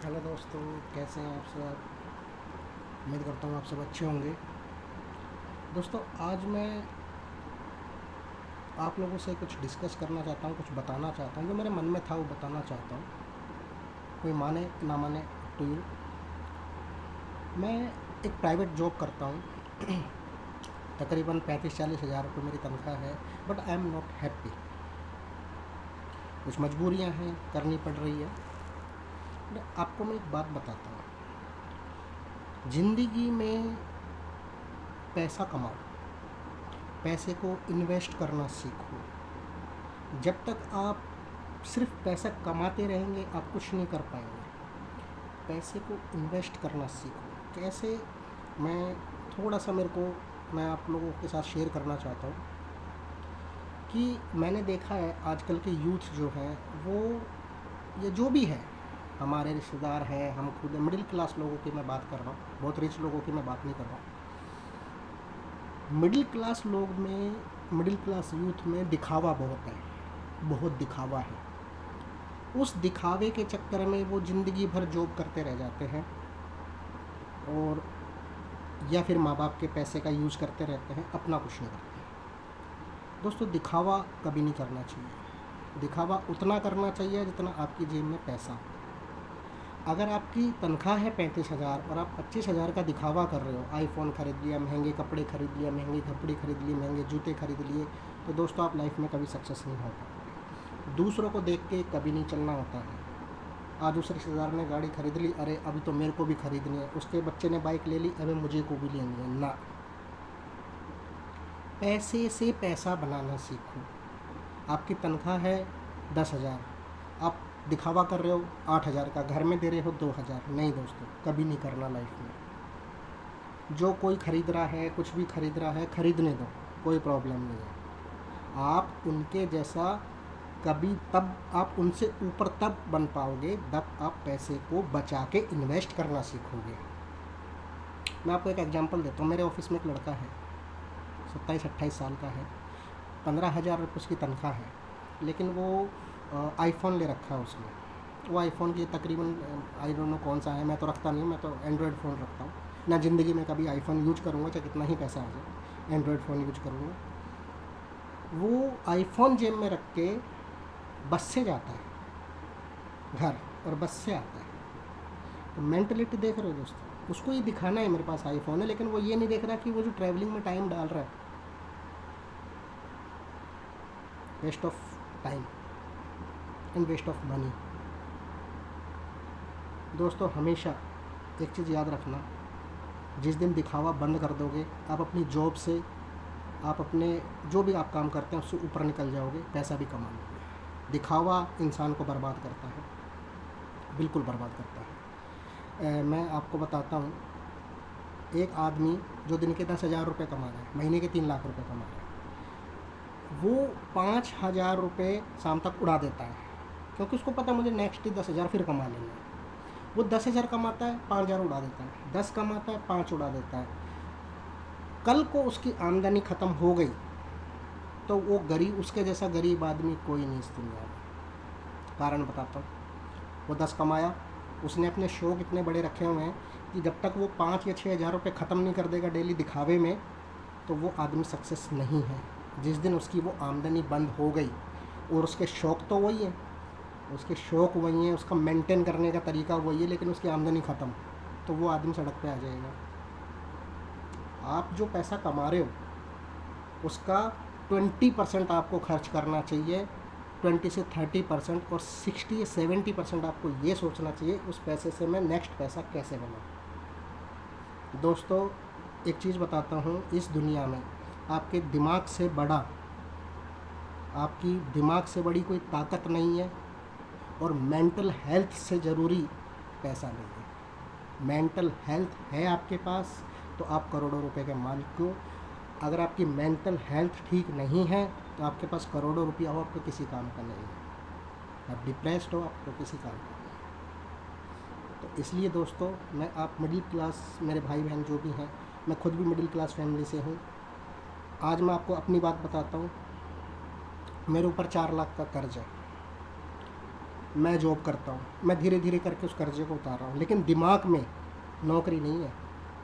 Hello दोस्तों, कैसे हैं आप सब। उम्मीद करता हूँ आप सब अच्छे होंगे। दोस्तों, आज मैं आप लोगों से कुछ डिस्कस करना चाहता हूँ, कुछ बताना चाहता हूँ। जो मेरे मन में था वो बताना चाहता हूँ। कोई माने ना माने, टू यू। मैं एक प्राइवेट जॉब करता हूँ। तकरीबन 35-40 हज़ार रुपये मेरी तनख्वाह है। But I am not happy. कुछ मजबूरियाँ हैं, करनी पड़ रही है। बट आपको मैं एक बात बताता हूँ। ज़िंदगी में पैसा कमाओ, पैसे को इन्वेस्ट करना सीखो। जब तक आप सिर्फ पैसा कमाते रहेंगे आप कुछ नहीं कर पाएंगे। पैसे को इन्वेस्ट करना सीखो। कैसे? मैं थोड़ा सा मेरे को मैं आप लोगों के साथ शेयर करना चाहता हूँ कि मैंने देखा है आजकल के यूथ जो हैं वो, ये जो भी है, हमारे रिश्तेदार हैं, हम खुद मिडिल क्लास लोगों की मैं बात कर रहा हूँ, बहुत रिच लोगों की मैं बात नहीं कर रहा हूँ। मिडिल क्लास लोग में, मिडिल क्लास यूथ में दिखावा बहुत है, बहुत दिखावा है। उस दिखावे के चक्कर में वो ज़िंदगी भर जॉब करते रह जाते हैं, और या फिर माँ बाप के पैसे का यूज़ करते रहते हैं, अपना कुछ नहीं करते। दोस्तों, दिखावा कभी नहीं करना चाहिए। दिखावा उतना करना चाहिए जितना आपकी जेब में पैसा हो। अगर आपकी तनख्वाह है 35 हज़ार और आप 25 हज़ार का दिखावा कर रहे हो, आईफोन ख़रीद लिया, महंगे कपड़े ख़रीद लिया, महंगे कपड़े ख़रीद लिए, महंगे जूते ख़रीद लिए, तो दोस्तों आप लाइफ में कभी सक्सेस नहीं हो पाओगे। दूसरों को देख के कभी नहीं चलना होता है। आज उस रिश्तेदार ने गाड़ी खरीद ली, अरे अभी तो मेरे को भी खरीदनी है। उसके बच्चे ने बाइक ले ली, अरे मुझे को भी लेनी है ना। पैसे से पैसा बनाना सीखो। आपकी तनख्वाह है 10 हज़ार, आप दिखावा कर रहे हो 8 हज़ार का, घर में दे रहे हो 2 हज़ार। नहीं दोस्तों, कभी नहीं करना लाइफ में। जो कोई खरीद रहा है, कुछ भी खरीद रहा है, खरीदने दो, कोई प्रॉब्लम नहीं है। आप उनके जैसा कभी, तब आप उनसे ऊपर तब बन पाओगे जब आप पैसे को बचा के इन्वेस्ट करना सीखोगे। मैं आपको एक एग्जांपल देता हूँ। मेरे ऑफिस में एक लड़का है, 27-28 साल का है। 15 हज़ार रुपये उसकी तनख्वाह है, लेकिन वो आईफोन ले रखा है उसने। वो आईफोन की तकरीबन, आई डोंट नो कौन सा है, मैं तो रखता नहीं हूँ, मैं तो एंड्रॉयड फ़ोन रखता हूँ ना। ज़िंदगी में कभी आईफोन यूज करूँगा, चाहे कितना ही पैसा आ जाए, एंड्रॉयड फ़ोन यूज करूँगा। वो आईफोन जेब में रख के बस से जाता है घर, और बस से आता है। तो मेंटलिटी देख रहे हो दोस्तों। उसको ये दिखाना है मेरे पास आईफोन है, लेकिन वो ये नहीं देख रहा कि वो जो ट्रैवलिंग में टाइम डाल रहा है, waste of time and waste of money. दोस्तों, हमेशा एक चीज़ याद रखना, जिस दिन दिखावा बंद कर दोगे, आप अपनी जॉब से, आप अपने जो भी आप काम करते हैं उससे ऊपर निकल जाओगे, पैसा भी कमा लोगे। दिखावा इंसान को बर्बाद करता है, बिल्कुल बर्बाद करता है। मैं आपको बताता हूँ, एक आदमी जो दिन के 10 हज़ार रुपये कमा रहा है, महीने के 3 लाख रुपये कमा रहा है, वो 5 हज़ार रुपये शाम तक उड़ा देता है, क्योंकि उसको पता है मुझे नेक्स्ट 10 हज़ार फिर कमा लेना है। वो 10 हज़ार कमाता है, 5 हज़ार उड़ा देता है, 10 कमाता है, 5 उड़ा देता है। कल को उसकी आमदनी ख़त्म हो गई तो वो गरीब, उसके जैसा गरीब आदमी कोई नहीं इस दुनिया में। कारण बताता हूँ। वो 10 कमाया, उसने अपने शौक़ इतने बड़े रखे हुए हैं कि जब तक वो 5 या 6 हज़ार रुपये ख़त्म नहीं कर देगा डेली दिखावे में, तो वो आदमी सक्सेस नहीं है। जिस दिन उसकी वो आमदनी बंद हो गई, और उसके शौक़ तो वही हैं, उसके शौक़ वही हैं, उसका मेंटेन करने का तरीका वही है, लेकिन उसकी आमदनी ख़त्म, तो वो आदमी सड़क पे आ जाएगा। आप जो पैसा कमा रहे हो उसका 20% आपको खर्च करना चाहिए, 20 से 30%, और 60 या 70% आपको ये सोचना चाहिए उस पैसे से मैं नेक्स्ट पैसा कैसे बनाऊँ। दोस्तों, एक चीज़ बताता हूँ, इस दुनिया में आपके दिमाग से बड़ा, आपकी दिमाग से बड़ी कोई ताकत नहीं है, और मेंटल हेल्थ से ज़रूरी पैसा नहीं है। मेंटल हेल्थ है आपके पास तो आप करोड़ों रुपए के मालिक हो। अगर आपकी मेंटल हेल्थ ठीक नहीं है तो आपके पास करोड़ों रुपया हो, आपको किसी काम का नहीं है। आप डिप्रेस्ड हो, आपको किसी काम का नहीं है। तो इसलिए दोस्तों, मैं, आप मिडिल क्लास मेरे भाई बहन जो भी हैं, मैं खुद भी मिडिल क्लास फैमिली से हूँ। आज मैं आपको अपनी बात बताता हूँ। मेरे ऊपर 4 लाख का कर्ज है। मैं जॉब करता हूँ, मैं धीरे धीरे करके उस कर्जे को उतार रहा हूँ, लेकिन दिमाग में नौकरी नहीं है।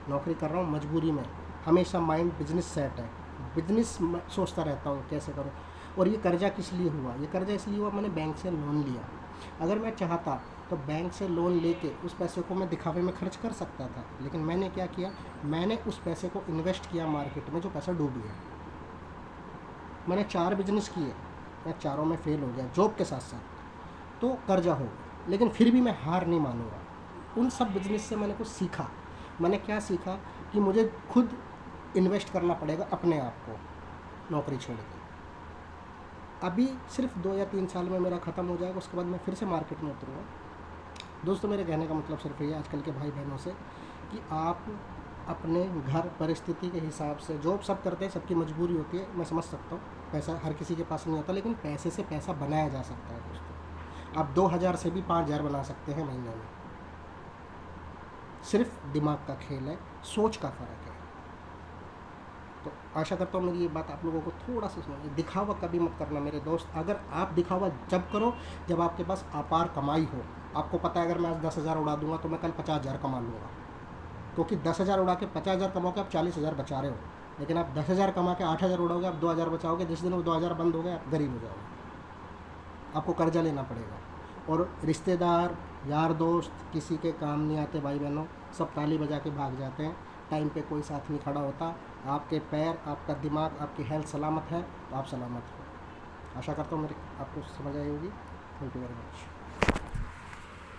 नौकरी कर रहा हूँ मजबूरी में। हमेशा माइंड बिजनेस सेट है, बिजनेस सोचता रहता हूँ कैसे करूँ। और ये कर्जा किस लिए हुआ? ये कर्जा इसलिए हुआ, मैंने बैंक से लोन लिया। अगर मैं चाहता तो बैंक से लोन लेके उस पैसे को मैं दिखावे में खर्च कर सकता था, लेकिन मैंने क्या किया, मैंने उस पैसे को इन्वेस्ट किया मार्केट में, जो पैसा डूब गया। मैंने 4 बिजनेस किए, मैं चारों में फेल हो गया जॉब के साथ साथ, तो कर्जा हो गया। लेकिन फिर भी मैं हार नहीं मानूंगा। उन सब बिजनेस से मैंने कुछ सीखा। मैंने क्या सीखा कि मुझे खुद इन्वेस्ट करना पड़ेगा अपने आप को, नौकरी छोड़ के। अभी सिर्फ 2 या 3 साल में मेरा ख़त्म हो जाएगा, उसके बाद मैं फिर से मार्केट में उतरूँगा। दोस्तों, मेरे कहने का मतलब सिर्फ ये आजकल के भाई बहनों से कि आप अपने घर परिस्थिति के हिसाब से, जॉब सब करते हैं, सबकी मजबूरी होती है, मैं समझ सकता हूँ, पैसा हर किसी के पास नहीं होता, लेकिन पैसे से पैसा बनाया जा सकता है दोस्तों। आप 2000 से भी 5000 बना सकते हैं महीने में। सिर्फ दिमाग का खेल है, सोच का फ़र्क है। तो आशा करता हूँ मेरी ये बात आप लोगों को थोड़ा सा समझिए। दिखावा कभी मत करना मेरे दोस्त। अगर आप दिखावा जब करो जब आपके पास अपार कमाई हो। आपको पता है अगर मैं आज 10,000 उड़ा दूंगा तो मैं कल 50,000 कमा लूँगा, क्योंकि 10,000 उड़ा के 50,000 कमाओ के आप 40,000 बचा रहे हो। लेकिन आप 10,000 कमा के 8,000 उड़ाओगे, आप 2,000 बचाओगे। जिस दिन वो 2,000 बंद हो गए आप गरीब हो जाओगे, आपको कर्जा लेना पड़ेगा। और रिश्तेदार, यार दोस्त किसी के काम नहीं आते भाई बहनों, सब ताली बजा के भाग जाते हैं। टाइम पे कोई साथ नहीं खड़ा होता। आपके पैर, आपका दिमाग, आपकी हेल्थ सलामत है तो आप सलामत हो। आशा करता हूँ मेरी आपको समझ आई होगी। Thank you very much.